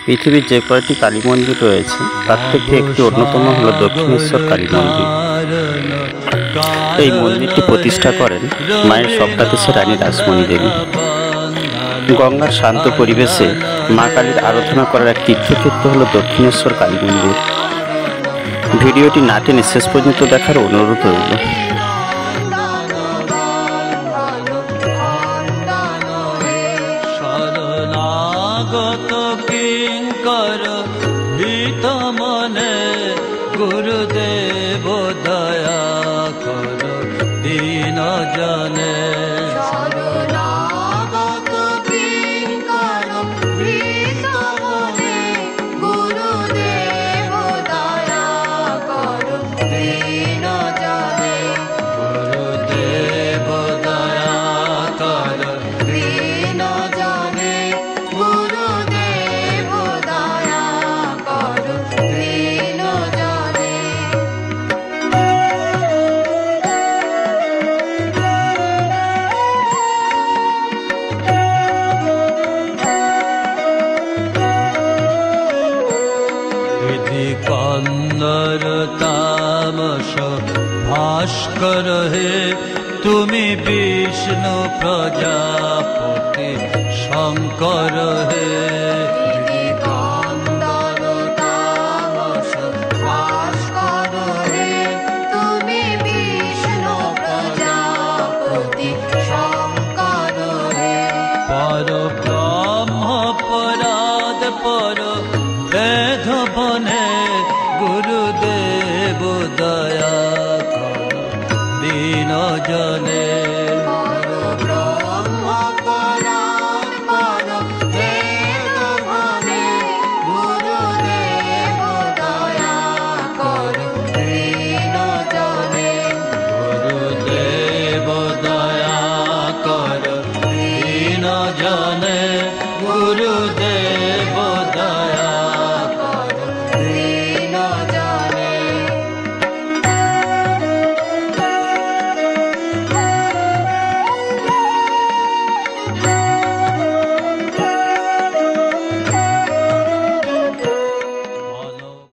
পৃথিবীর যে কয়টি কালী মন্দির রয়েছে তার থেকে একটি অন্যতম হল দক্ষিণেশ্বর কালী মন্দির। এই মন্দিরটি প্রতিষ্ঠা করেন মায়ের স্বপ্নাদেশে রানী রাসমণি দেবী। গঙ্গার শান্ত পরিবেশে মা কালীর আরাধনা করার এক তীর্থক্ষেত্র হল দক্ষিণেশ্বর কালী মন্দির। ভিডিওটি না টেনে শেষ পর্যন্ত দেখার অনুরোধ রইল। কিঙ্কর ভীত মনে গুরুদেব দয়া কর দীন জনে। কন্দর তামস ভাস্কর হে তুমি বিষ্ণু প্রজাপতি শঙ্কর হে। পর ব্রহ্ম পরাদ পর বেদ বনে গুরুদেব দয়া কর দীন জনে।